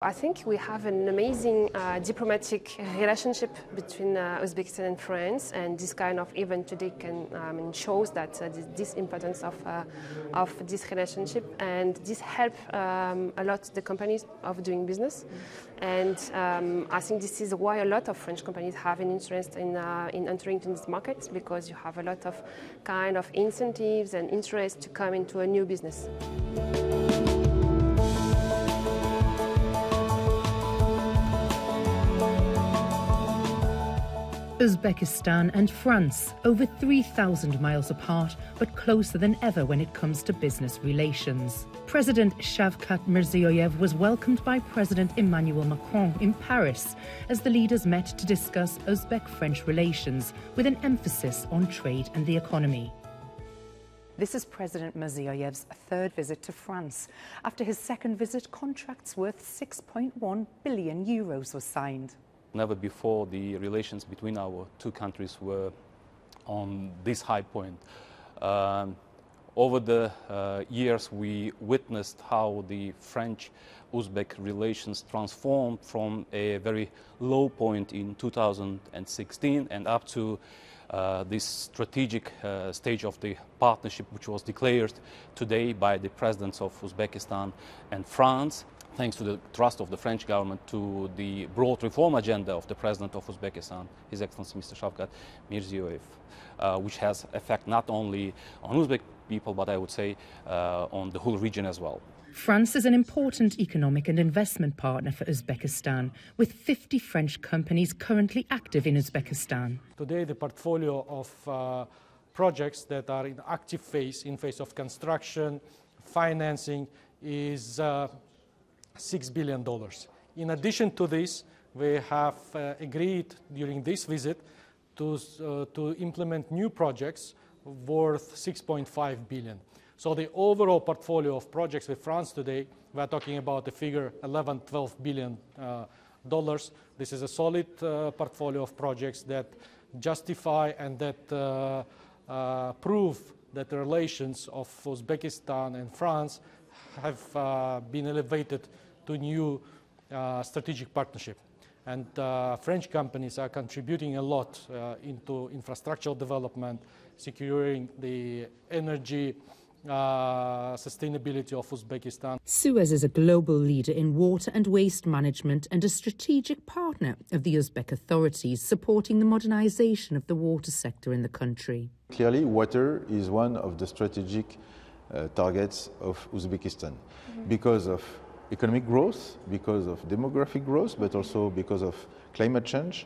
I think we have an amazing diplomatic relationship between Uzbekistan and France, and this kind of event today shows that this importance of this relationship, and this help a lot the companies of doing business, and I think this is why a lot of French companies have an interest in entering into this market, because you have a lot of kind of incentives and interest to come into a new business. Uzbekistan and France, over 3,000 miles apart, but closer than ever when it comes to business relations. President Shavkat Mirziyoyev was welcomed by President Emmanuel Macron in Paris as the leaders met to discuss Uzbek-French relations with an emphasis on trade and the economy. This is President Mirziyoyev's third visit to France. After his second visit, contracts worth 6.1 billion euros were signed. Never before the relations between our two countries were on this high point. Over the years, we witnessed how the French-Uzbek relations transformed from a very low point in 2016 and up to this strategic stage of the partnership, which was declared today by the presidents of Uzbekistan and France. Thanks to the trust of the French government to the broad reform agenda of the President of Uzbekistan, His Excellency Mr. Shavkat Mirziyoyev, which has effect not only on Uzbek people, but I would say on the whole region as well. France is an important economic and investment partner for Uzbekistan, with 50 French companies currently active in Uzbekistan. Today, the portfolio of projects that are in active phase, in phase of construction, financing, is $6 billion. In addition to this, we have agreed during this visit to implement new projects worth 6.5 billion. So the overall portfolio of projects with France today, we're talking about the figure 11-12 billion dollars. This is a solid portfolio of projects that justify and that prove that the relations of Uzbekistan and France have been elevated to new strategic partnership. And French companies are contributing a lot into infrastructural development, securing the energy sustainability of Uzbekistan. Suez is a global leader in water and waste management and a strategic partner of the Uzbek authorities, supporting the modernization of the water sector in the country. Clearly, water is one of the strategic targets of Uzbekistan because of economic growth, because of demographic growth, but also because of climate change.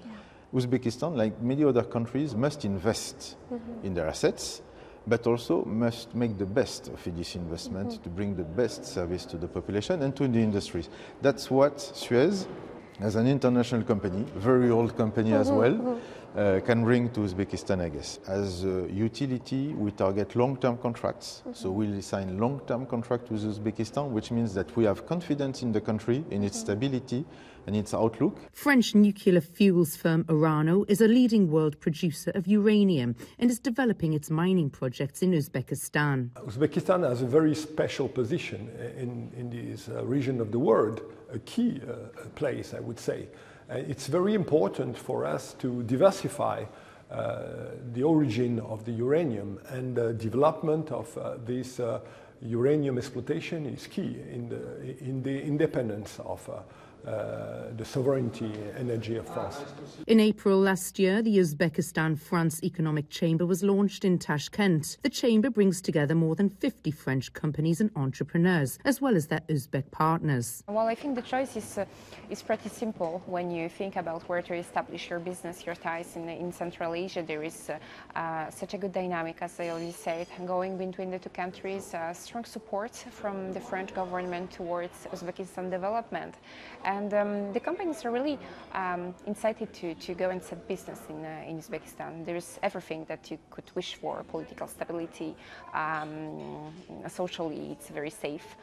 Uzbekistan, like many other countries, must invest in their assets, but also must make the best of this investment to bring the best service to the population and to the industries. That's what Suez, as an international company, very old company as well, can bring to Uzbekistan, I guess. As a utility, we target long-term contracts. So we'll sign long-term contract with Uzbekistan, which means that we have confidence in the country, in its stability and its outlook. French nuclear fuels firm Orano is a leading world producer of uranium and is developing its mining projects in Uzbekistan. Uzbekistan has a very special position in this region of the world, a key place, I would say. It's very important for us to diversify the origin of the uranium, and the development of this uranium exploitation is key in the independence of the sovereignty energy of France. In April last year, the Uzbekistan-France Economic Chamber was launched in Tashkent. The chamber brings together more than 50 French companies and entrepreneurs, as well as their Uzbek partners. Well, I think the choice is pretty simple. When you think about where to establish your business, your ties in Central Asia, there is such a good dynamic, as I already said, going between the two countries, strong support from the French government towards Uzbekistan development. And the companies are really incited to go and set business in Uzbekistan. There is everything that you could wish for: political stability, socially it's very safe.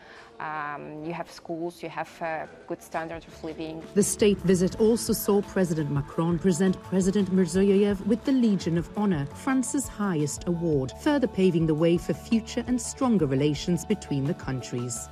You have schools, you have good standards of living. The state visit also saw President Macron present President Mirziyoyev with the Legion of Honor, France's highest award, further paving the way for future and stronger relations between the countries.